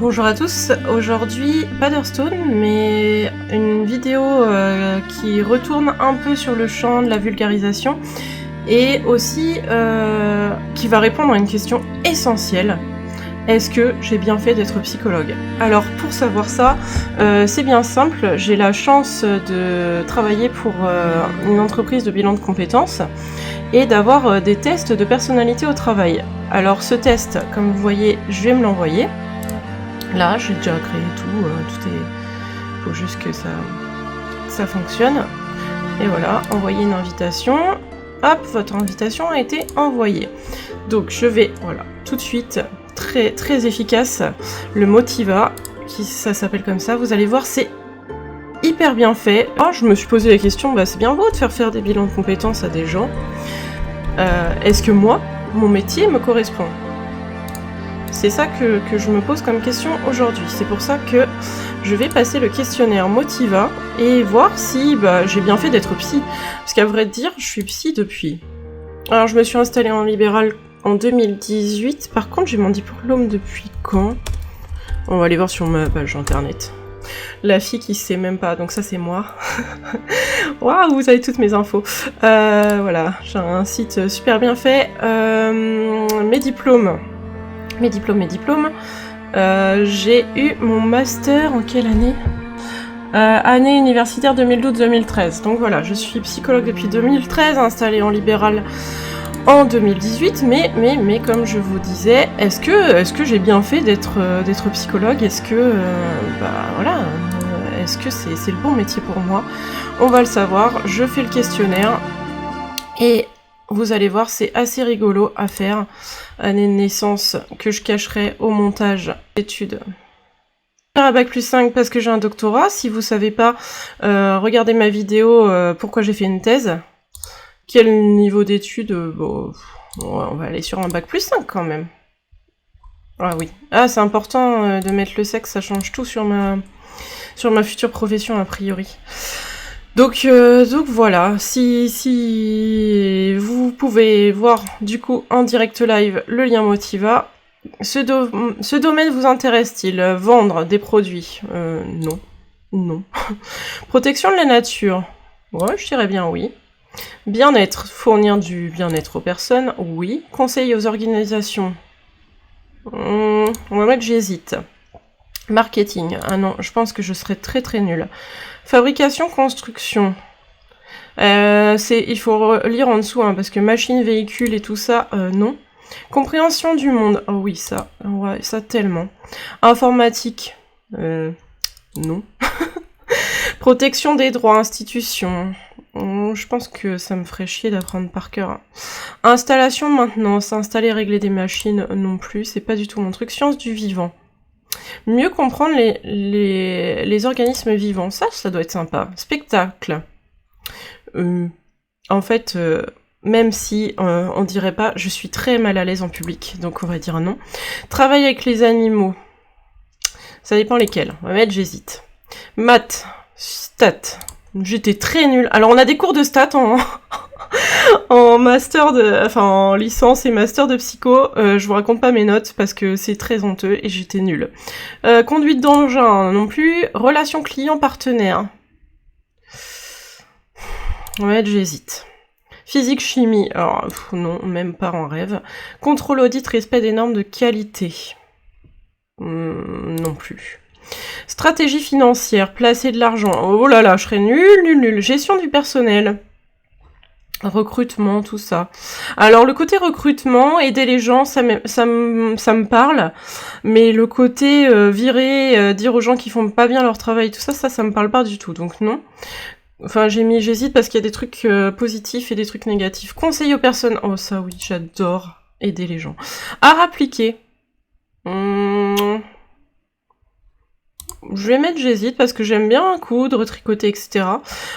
Bonjour à tous, aujourd'hui pas d'Hearthstone mais une vidéo qui retourne un peu sur le champ de la vulgarisation et aussi qui va répondre à une question essentielle. Est-ce que j'ai bien fait d'être psychologue? Alors pour savoir ça, c'est bien simple, j'ai la chance de travailler pour une entreprise de bilan de compétences et d'avoir des tests de personnalité au travail. Alors ce test, comme vous voyez, je vais me l'envoyer. Là, j'ai déjà créé tout est... faut juste que ça fonctionne. Et voilà, envoyer une invitation. Hop, votre invitation a été envoyée. Donc je vais, voilà, tout de suite, très, très efficace, le Motiva, ça s'appelle comme ça, vous allez voir, c'est hyper bien fait. Oh, je me suis posé la question, bah c'est bien beau de faire des bilans de compétences à des gens. Est-ce que moi, mon métier me correspond ? C'est ça que je me pose comme question aujourd'hui. C'est pour ça que je vais passer le questionnaire Motiva et voir si j'ai bien fait d'être psy. Parce qu'à vrai dire, je suis psy depuis. Alors, je me suis installée en libéral en 2018. Par contre, j'ai mon diplôme depuis quand ? On va aller voir sur ma page internet. La fille qui sait même pas, donc ça c'est moi. Waouh, vous avez toutes mes infos. Voilà, j'ai un site super bien fait. Mes diplômes. J'ai eu mon master en quelle année ? Année universitaire 2012-2013. Donc voilà, je suis psychologue depuis 2013, installée en libéral en 2018. Mais comme je vous disais, est-ce que j'ai bien fait d'être psychologue ? Est-ce que est-ce que c'est le bon métier pour moi ? On va le savoir. Je fais le questionnaire et vous allez voir, c'est assez rigolo à faire. Année de naissance que je cacherai au montage d'études. À Bac+5 parce que j'ai un doctorat. Si vous savez pas, regardez ma vidéo pourquoi j'ai fait une thèse. Quel niveau d'études on va aller sur un Bac+5 quand même. Ah oui. Ah, c'est important de mettre le sexe, ça change tout sur ma future profession a priori. Donc voilà, si vous pouvez voir du coup en direct live le lien Motiva, ce domaine vous intéresse-t-il ? Vendre des produits ? Non. Protection de la nature ? Ouais, je dirais bien oui. Bien-être, fournir du bien-être aux personnes ? Oui. Conseil aux organisations ? On va mettre j'hésite. Marketing ? Ah non, je pense que je serais très très nulle. Fabrication, construction. Il faut lire en dessous, parce que machine, véhicule et tout ça, non. Compréhension du monde, oh oui, ça, ouais, ça tellement. Informatique, non. Protection des droits, institution. Je pense que ça me ferait chier d'apprendre par cœur. Installation, maintenance, installer, régler des machines, non plus, c'est pas du tout mon truc. Science du vivant. Mieux comprendre les organismes vivants, ça doit être sympa. Spectacle. En fait, même si on dirait pas, je suis très mal à l'aise en public, donc on va dire non. Travailler avec les animaux. Ça dépend lesquels. On va mettre j'hésite. Maths, stats. J'étais très nulle. Alors on a des cours de stats en master en licence et master de psycho, je vous raconte pas mes notes parce que c'est très honteux et j'étais nulle. Conduite d'engin non plus, relation client-partenaire. Ouais, j'hésite. Physique, chimie, alors non, même pas en rêve. Contrôle, audit, respect des normes de qualité. Non plus. Stratégie financière, placer de l'argent. Oh là là, je serais nulle. Gestion du personnel. Recrutement, tout ça. Alors le côté recrutement, aider les gens, ça me parle, mais le côté virer, dire aux gens qui font pas bien leur travail, tout ça me parle pas du tout, donc non. Enfin, j'hésite parce qu'il y a des trucs positifs et des trucs négatifs. Conseil aux personnes, oh ça oui, j'adore aider les gens. Art appliqué. Je vais mettre j'hésite parce que j'aime bien coudre, tricoter, etc.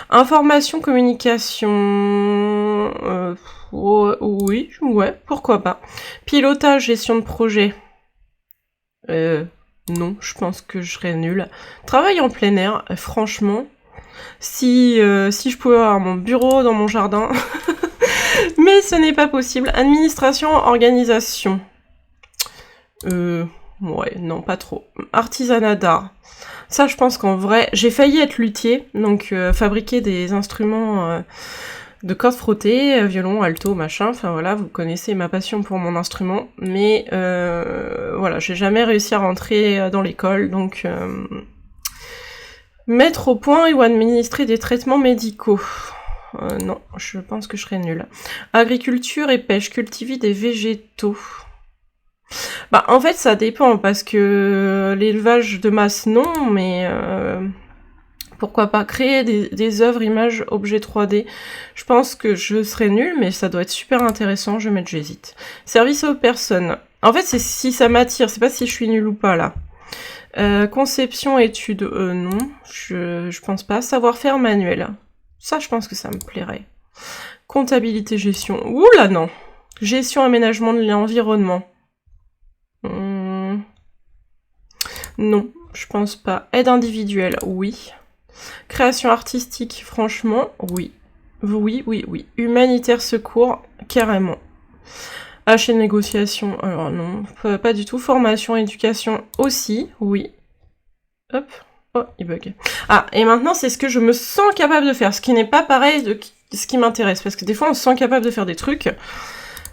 Information, communication... oui, ouais, pourquoi pas. Pilotage, gestion de projet. Non, je pense que je serais nulle. Travail en plein air, franchement, si je pouvais avoir mon bureau dans mon jardin... Mais ce n'est pas possible. Administration, organisation. Ouais, non, pas trop. Artisanat d'art. Ça, je pense qu'en vrai, j'ai failli être luthier, donc fabriquer des instruments de cordes frottées, violon, alto, machin, enfin voilà, vous connaissez ma passion pour mon instrument, mais voilà, j'ai jamais réussi à rentrer dans l'école, donc mettre au point ou administrer des traitements médicaux. Non, je pense que je serais nulle. Agriculture et pêche, cultiver des végétaux. Bah, en fait, ça dépend, parce que l'élevage de masse, non, mais pourquoi pas créer des œuvres, images, objets 3D. Je pense que je serais nulle, mais ça doit être super intéressant, je vais mettre j'hésite. Service aux personnes. En fait, c'est si ça m'attire, c'est pas si je suis nulle ou pas, là. Conception, études, non, je pense pas. Savoir-faire manuel. Ça, je pense que ça me plairait. Comptabilité, gestion. Ouh là, non. Gestion, aménagement de l'environnement. Non, je pense pas. Aide individuelle, oui. Création artistique, franchement, oui. Oui, oui, oui. Humanitaire, secours, carrément. Achat de négociation, alors non, pas du tout. Formation, éducation, aussi, oui. Hop. Oh, il bug. Ah, et maintenant, c'est ce que je me sens capable de faire, ce qui n'est pas pareil de ce qui m'intéresse, parce que des fois, on se sent capable de faire des trucs,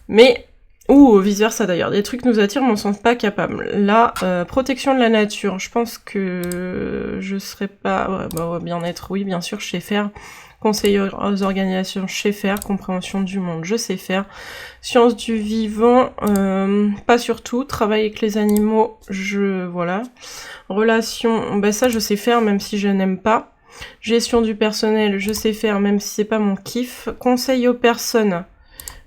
mais... Ou vice-versa d'ailleurs, des trucs nous attirent mais on ne se sent pas capable. Là, protection de la nature, je pense que je serais pas... Ouais, bah, bien-être, oui, bien sûr, je sais faire. Conseil aux organisations, je sais faire. Compréhension du monde, je sais faire. Sciences du vivant, pas surtout. Travail avec les animaux, voilà. Relations, bah ça je sais faire même si je n'aime pas. Gestion du personnel, je sais faire même si c'est pas mon kiff. Conseil aux personnes...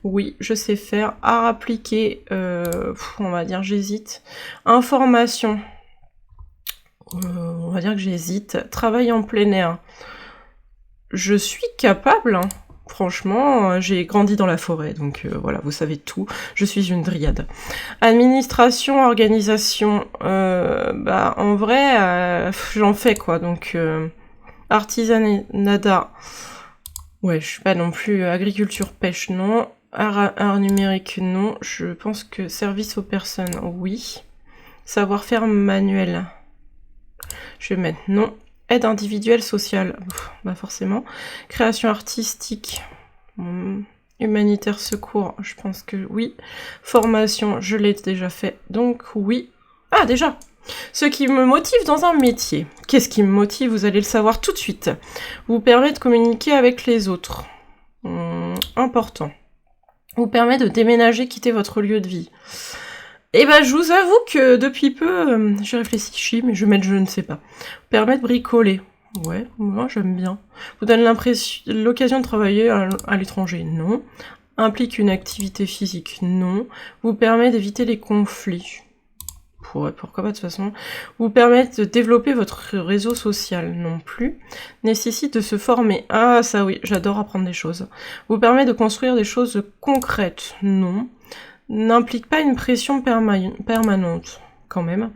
Oui, je sais faire. Art appliqué, on va dire j'hésite. Information, on va dire que j'hésite. Travail en plein air, je suis capable, hein. Franchement, j'ai grandi dans la forêt, donc voilà, vous savez tout. Je suis une dryade. Administration, organisation, bah en vrai, j'en fais quoi, donc artisanat, ouais, je suis pas non plus agriculture, pêche, non. Art numérique, non. Je pense que service aux personnes, oui. Savoir-faire manuel. Je vais mettre non. Aide individuelle sociale, bah forcément. Création artistique. Humanitaire secours, je pense que oui. Formation, je l'ai déjà fait, donc oui. Ah, déjà! Ce qui me motive dans un métier. Qu'est-ce qui me motive? Vous allez le savoir tout de suite. Vous permet de communiquer avec les autres. Important. Vous permet de déménager, quitter votre lieu de vie. Et ben, je vous avoue que depuis peu, j'ai réfléchi, mais je vais mettre je ne sais pas. Vous permet de bricoler. Ouais, moi j'aime bien. Vous donne l'occasion de travailler à l'étranger. Non. Implique une activité physique. Non. Vous permet d'éviter les conflits. Ouais, pourquoi pas de toute façon. Vous permettre de développer votre réseau social, non plus. Nécessite de se former. Ah, ça oui, j'adore apprendre des choses. Vous permet de construire des choses concrètes, non. N'implique pas une pression permanente, quand même.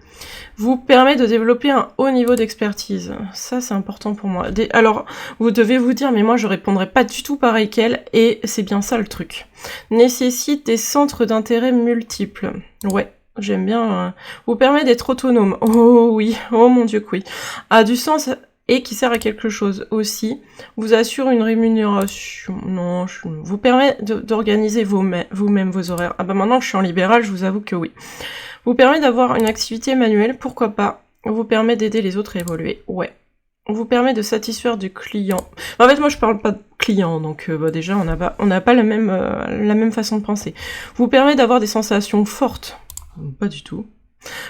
Vous permet de développer un haut niveau d'expertise. Ça, c'est important pour moi. Alors, vous devez vous dire, mais moi, je répondrai pas du tout pareil qu'elle, et c'est bien ça le truc. Nécessite des centres d'intérêt multiples. Ouais. J'aime bien. Vous permet d'être autonome. Oh oui, oh mon dieu que oui. A du sens et qui sert à quelque chose aussi. Vous assure une rémunération. Non, vous permet d'organiser vous-même vos horaires. Ah bah maintenant que je suis en libéral, je vous avoue que oui. Vous permet d'avoir une activité manuelle, pourquoi pas. Vous permet d'aider les autres à évoluer. Ouais. Vous permet de satisfaire du client. En fait, moi, je parle pas de client, donc bah, déjà, on n'a pas la même façon de penser. Vous permet d'avoir des sensations fortes. Pas du tout.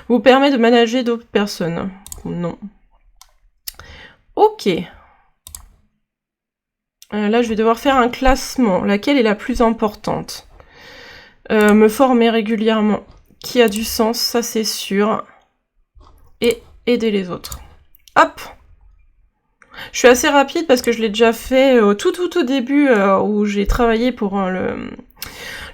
Vous permet de manager d'autres personnes. Non. Ok. Là, je vais devoir faire un classement. Laquelle est la plus importante? Me former régulièrement. Qui a du sens, ça c'est sûr. Et aider les autres. Hop! Je suis assez rapide parce que je l'ai déjà fait au tout début où j'ai travaillé pour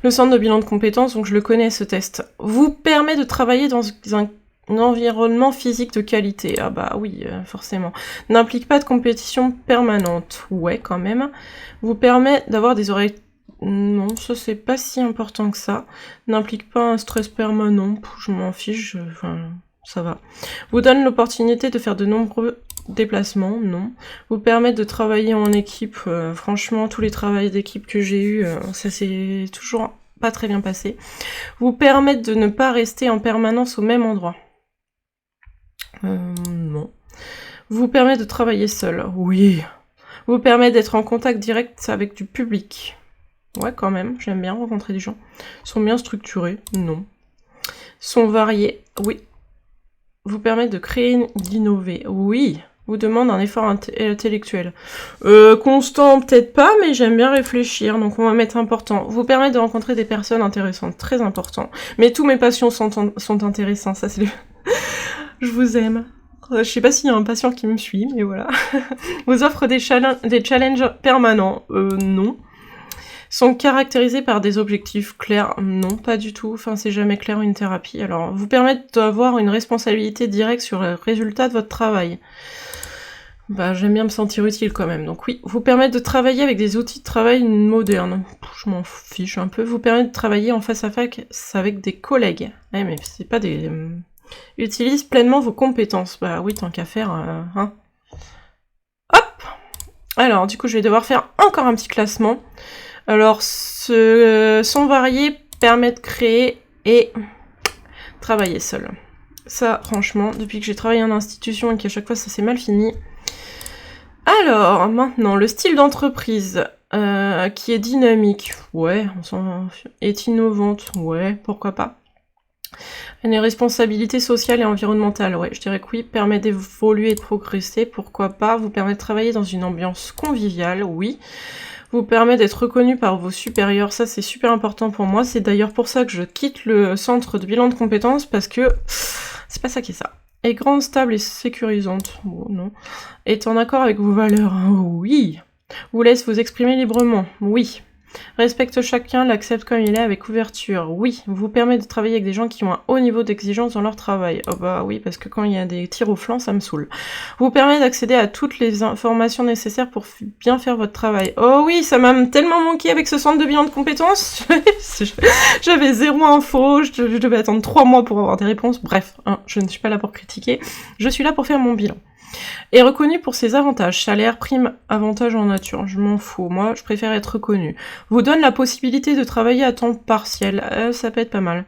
le centre de bilan de compétences, donc je le connais ce test. Vous permet de travailler dans un environnement physique de qualité. Ah bah oui, forcément. N'implique pas de compétition permanente. Ouais, quand même. Vous permet d'avoir des Non, ça c'est pas si important que ça. N'implique pas un stress permanent. Je m'en fiche, enfin, ça va. Vous donne l'opportunité de faire de nombreux déplacements, non. Vous permet de travailler en équipe. Franchement, tous les travaux d'équipe que j'ai eu, ça s'est toujours pas très bien passé. Vous permettre de ne pas rester en permanence au même endroit. Non. Vous permet de travailler seul. Oui. Vous permet d'être en contact direct avec du public. Ouais, quand même, j'aime bien rencontrer des gens. Sont bien structurés. Non. Sont variés. Oui. Vous permet de créer, d'innover. Oui. Vous demande un effort intellectuel. Constant, peut-être pas, mais j'aime bien réfléchir, donc on va mettre important. Vous permet de rencontrer des personnes intéressantes, très important. Mais tous mes passions sont intéressants, ça c'est le... Je vous aime. Je sais pas s'il y a un patient qui me suit, mais voilà. Vous offre des challenges permanents. Non. Sont caractérisés par des objectifs clairs. Non, pas du tout. Enfin, c'est jamais clair une thérapie. Alors, vous permettent d'avoir une responsabilité directe sur le résultat de votre travail. Bah, j'aime bien me sentir utile quand même. Donc oui, vous permettre de travailler avec des outils de travail modernes. Je m'en fiche un peu. Vous permettre de travailler en face à face avec des collègues. Ouais, mais c'est pas des... Utilise pleinement vos compétences. Bah oui, tant qu'à faire, hein. Hop! Alors, du coup, je vais devoir faire encore un petit classement. Alors, sont variés, permet de créer et travailler seul. Ça, franchement, depuis que j'ai travaillé en institution et qu'à chaque fois ça s'est mal fini. Alors, maintenant, le style d'entreprise qui est dynamique. Ouais, est innovante. Ouais, pourquoi pas. Une responsabilité sociale et environnementale, ouais, je dirais que oui, permet d'évoluer et de progresser, pourquoi pas, vous permet de travailler dans une ambiance conviviale, oui, vous permet d'être reconnu par vos supérieurs, ça c'est super important pour moi, c'est d'ailleurs pour ça que je quitte le centre de bilan de compétences, parce que c'est pas ça qui est ça. Est grande, stable et sécurisante, bon, non. Est en accord avec vos valeurs, oui. Vous laisse vous exprimer librement, oui. Respecte chacun, l'accepte comme il est avec ouverture. Oui, vous permet de travailler avec des gens qui ont un haut niveau d'exigence dans leur travail. Oh bah oui, parce que quand il y a des tirs au flanc, ça me saoule. Vous permet d'accéder à toutes les informations nécessaires pour bien faire votre travail. Oh oui, ça m'a tellement manqué avec ce centre de bilan de compétences. J'avais 0 info, je devais attendre 3 mois pour avoir des réponses. Bref, hein, je ne suis pas là pour critiquer, je suis là pour faire mon bilan. Est reconnu pour ses avantages, salaire, prime, avantages en nature, je m'en fous, moi je préfère être reconnu. Vous donne la possibilité de travailler à temps partiel, ça peut être pas mal.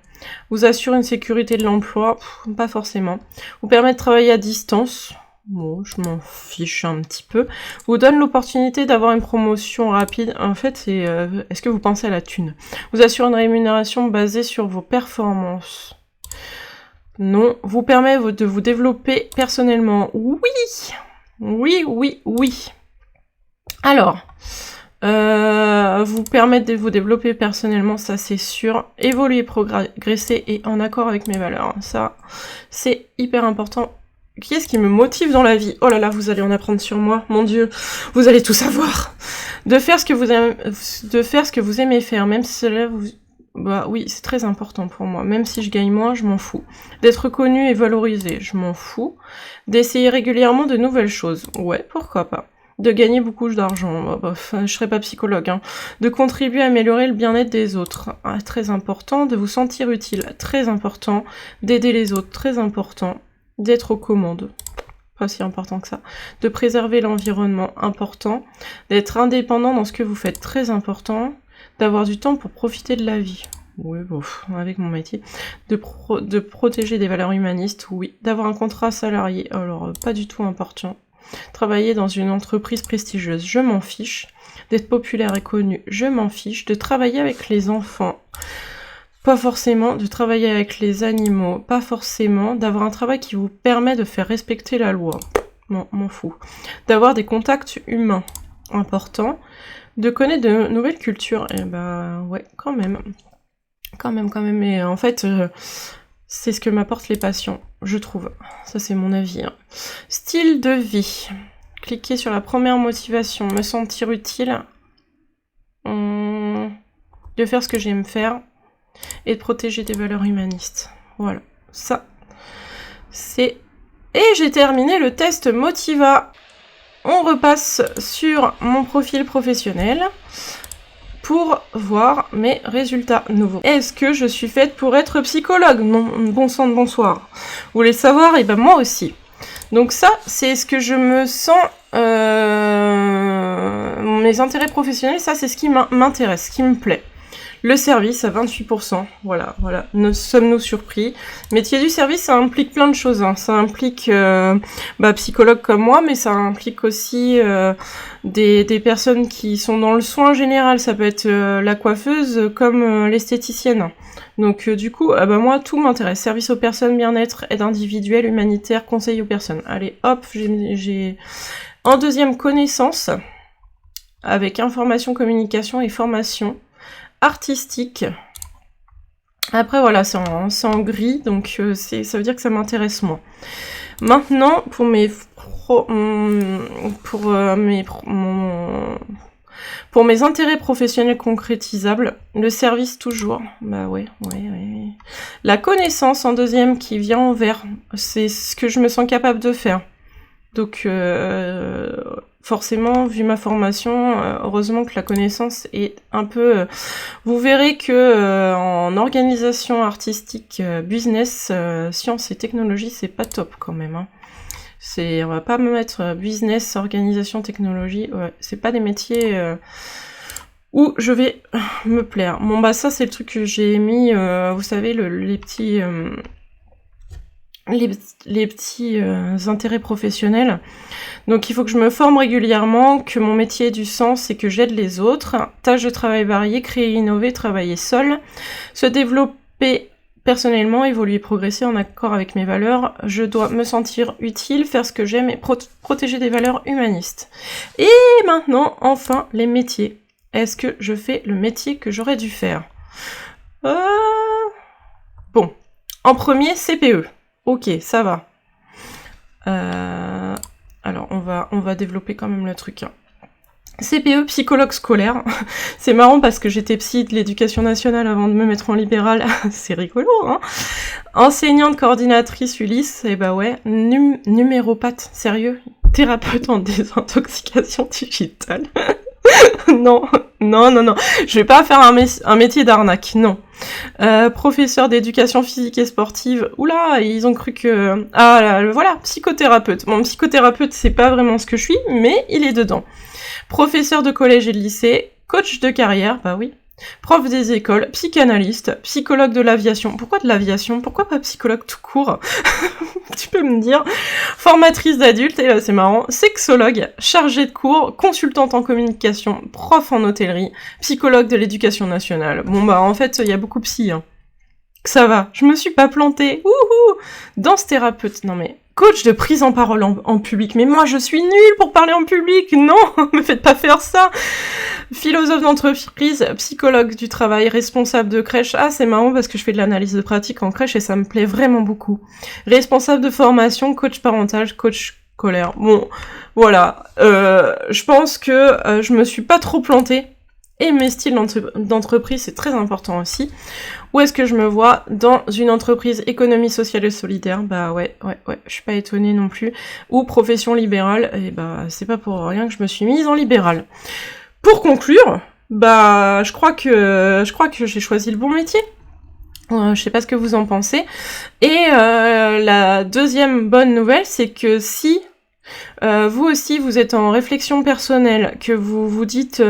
Vous assure une sécurité de l'emploi, pas forcément. Vous permet de travailler à distance, bon, je m'en fiche un petit peu. Vous donne l'opportunité d'avoir une promotion rapide, en fait c'est, est-ce que vous pensez à la thune? Vous assure une rémunération basée sur vos performances. Non, vous permet de vous développer personnellement. Oui, oui, oui, oui. Alors, vous permettre de vous développer personnellement, ça c'est sûr. Évoluer, progresser et en accord avec mes valeurs. Ça, c'est hyper important. Qui est-ce qui me motive dans la vie? Oh là là, vous allez en apprendre sur moi, mon Dieu, vous allez tout savoir. De faire ce que vous aimez faire, même si cela vous... Bah oui, c'est très important pour moi. Même si je gagne moins, je m'en fous. D'être reconnu et valorisé, je m'en fous. D'essayer régulièrement de nouvelles choses, ouais, pourquoi pas. De gagner beaucoup d'argent, bah, je serais pas psychologue, hein. De contribuer à améliorer le bien-être des autres, très important. De vous sentir utile, très important. D'aider les autres, très important. D'être aux commandes, pas si important que ça. De préserver l'environnement, important. D'être indépendant dans ce que vous faites, très important. D'avoir du temps pour profiter de la vie. Oui, bon, avec mon métier. De protéger des valeurs humanistes, oui. D'avoir un contrat salarié, alors pas du tout important. Travailler dans une entreprise prestigieuse, je m'en fiche. D'être populaire et connu, je m'en fiche. De travailler avec les enfants, pas forcément. De travailler avec les animaux, pas forcément. D'avoir un travail qui vous permet de faire respecter la loi, non, m'en fous. D'avoir des contacts humains, important. De connaître de nouvelles cultures, et bah ouais, quand même. Quand même, et en fait, c'est ce que m'apportent les passions, je trouve. Ça c'est mon avis, hein. Style de vie. Cliquez sur la première motivation, me sentir utile. De faire ce que j'aime faire. Et de protéger des valeurs humanistes. Voilà, ça, c'est... Et j'ai terminé le test Motiva. On repasse sur mon profil professionnel. pour voir mes résultats nouveaux. Est-ce que je suis faite pour être psychologue? Non, bon sang de bonsoir. Vous voulez savoir? Et ben moi aussi. Donc ça, c'est ce que je me sens... mes intérêts professionnels, ça c'est ce qui m'intéresse, ce qui me plaît. Le service à 28%, voilà. Sommes-nous surpris? Métier du service, ça implique plein de choses. Hein. Ça implique psychologue comme moi, mais ça implique aussi des personnes qui sont dans le soin général. Ça peut être la coiffeuse comme l'esthéticienne. Donc du coup, moi tout m'intéresse. Service aux personnes, bien-être, aide individuelle, humanitaire, conseil aux personnes. Allez, hop, j'ai en deuxième connaissance, avec information, communication et formation. Artistique. Après voilà, c'est en gris, donc ça veut dire que ça m'intéresse moins. Maintenant, pour mes intérêts professionnels concrétisables, le service toujours. Bah ouais. La connaissance en deuxième qui vient en vert, c'est ce que je me sens capable de faire. Donc forcément, vu ma formation, heureusement que la connaissance est un peu... vous verrez que en organisation artistique, business, sciences et technologie, c'est pas top quand même. Hein. On va pas me mettre business, organisation, technologie, ouais, c'est pas des métiers où je vais me plaire. Bon bah ça c'est le truc que j'ai mis, vous savez, les petits... les petits intérêts professionnels. Donc il faut que je me forme régulièrement, que mon métier ait du sens et que j'aide les autres. Tâches de travail variées, créer, innover, travailler seul, se développer personnellement, évoluer, progresser en accord avec mes valeurs. Je dois me sentir utile, faire ce que j'aime et protéger des valeurs humanistes. Et maintenant, enfin, les métiers. Est-ce que je fais le métier que j'aurais dû faire? Bon, en premier, CPE. Ok, ça va. Alors, on va développer quand même le truc. Hein. CPE, psychologue scolaire. C'est marrant parce que j'étais psy de l'éducation nationale avant de me mettre en libéral. C'est rigolo, hein. Enseignante, coordinatrice Ulysse. Et bah ouais. Numéropathe, sérieux. Thérapeute en désintoxication digitale. Non. Je vais pas faire un métier d'arnaque, non. Professeur d'éducation physique et sportive. Oula, ils ont cru que... voilà, psychothérapeute. Mon psychothérapeute, c'est pas vraiment ce que je suis, mais il est dedans. Professeur de collège et de lycée, coach de carrière, bah oui. Prof des écoles, psychanalyste, psychologue de l'aviation. Pourquoi de l'aviation? Pourquoi pas psychologue tout court? Tu peux me dire. Formatrice d'adultes, et là c'est marrant. Sexologue, chargée de cours, consultante en communication, prof en hôtellerie, psychologue de l'éducation nationale. Bon bah en fait, il y a beaucoup de psy. Hein. Ça va, je me suis pas plantée. Wouhou! Danse thérapeute, non mais... Coach de prise en parole en public. Mais moi, je suis nulle pour parler en public. Non, me faites pas faire ça. Philosophe d'entreprise, psychologue du travail, responsable de crèche. Ah, c'est marrant parce que je fais de l'analyse de pratique en crèche et ça me plaît vraiment beaucoup. Responsable de formation, coach parental, coach scolaire. Bon, voilà. Je pense que je me suis pas trop plantée. Et mes styles d'entreprise, c'est très important aussi. Où est-ce que je me vois? Dans une entreprise économie sociale et solidaire. Bah ouais, je suis pas étonnée non plus. Ou profession libérale, et bah c'est pas pour rien que je me suis mise en libéral. Pour conclure, bah je crois que j'ai choisi le bon métier. Je sais pas ce que vous en pensez. Et la deuxième bonne nouvelle, c'est que si vous aussi vous êtes en réflexion personnelle, que vous vous dites...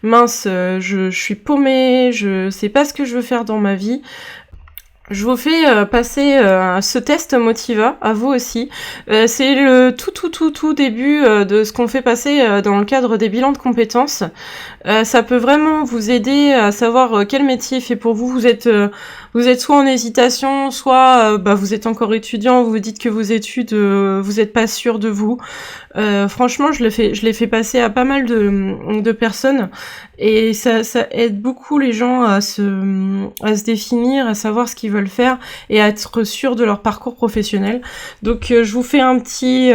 mince, je suis paumée, je sais pas ce que je veux faire dans ma vie. Je vous fais passer ce test Motiva, à vous aussi. C'est le tout début de ce qu'on fait passer dans le cadre des bilans de compétences. Ça peut vraiment vous aider à savoir quel métier est fait pour vous. Vous êtes soit en hésitation, soit vous êtes encore étudiant, vous vous dites que vos études, vous êtes pas sûr de vous. Franchement, je l'ai fait passer à pas mal de personnes et ça aide beaucoup les gens à se définir, à savoir ce qu'ils veulent faire et à être sûrs de leur parcours professionnel. Donc je vous fais un petit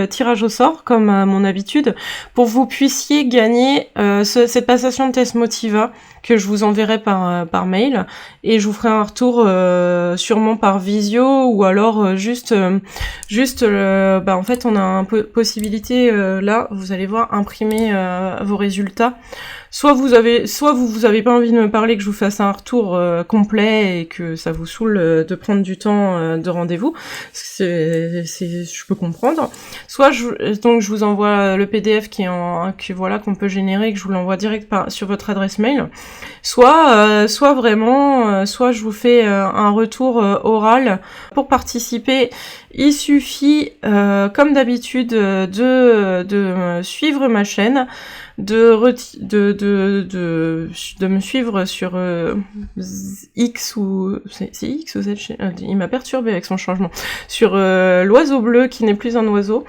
tirage au sort comme à mon habitude pour que vous puissiez gagner cette passation de test Motiva que je vous enverrai par mail et je vous ferai un retour sûrement par visio ou alors en fait on a possibilité, là, vous allez voir, imprimer vos résultats. Soit vous avez pas envie de me parler, que je vous fasse un retour complet et que ça vous saoule de prendre du temps de rendez-vous. Je peux comprendre. Soit donc je vous envoie le PDF qu'on peut générer, que je vous l'envoie direct sur votre adresse mail. Soit je vous fais un retour oral. Pour participer, il suffit, comme d'habitude, de suivre ma chaîne, de me suivre sur X ou c'est X ou Z, il m'a perturbé avec son changement, sur l'oiseau bleu qui n'est plus un oiseau,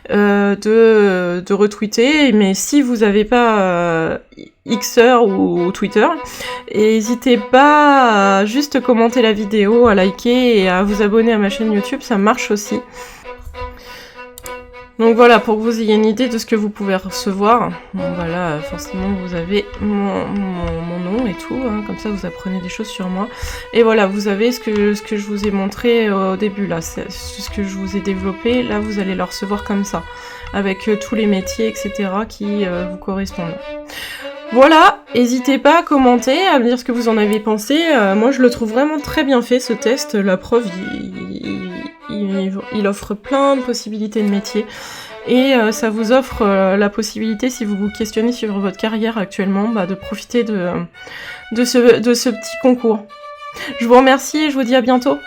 de retweeter. Mais si vous avez pas Xer ou Twitter, n'hésitez pas à juste commenter la vidéo, à liker et à vous abonner à ma chaîne YouTube, ça marche aussi. Donc voilà, pour que vous ayez une idée de ce que vous pouvez recevoir. Bon voilà, forcément vous avez mon nom et tout, hein, comme ça vous apprenez des choses sur moi. Et voilà, vous avez ce que je vous ai montré au début là, c'est ce que je vous ai développé, là vous allez le recevoir comme ça, avec tous les métiers, etc. qui vous correspondent. Voilà, n'hésitez pas à commenter, à me dire ce que vous en avez pensé. Moi je le trouve vraiment très bien fait ce test, la preuve il offre plein de possibilités de métiers et ça vous offre la possibilité, si vous vous questionnez sur votre carrière actuellement, de profiter de ce petit concours. Je vous remercie et je vous dis à bientôt.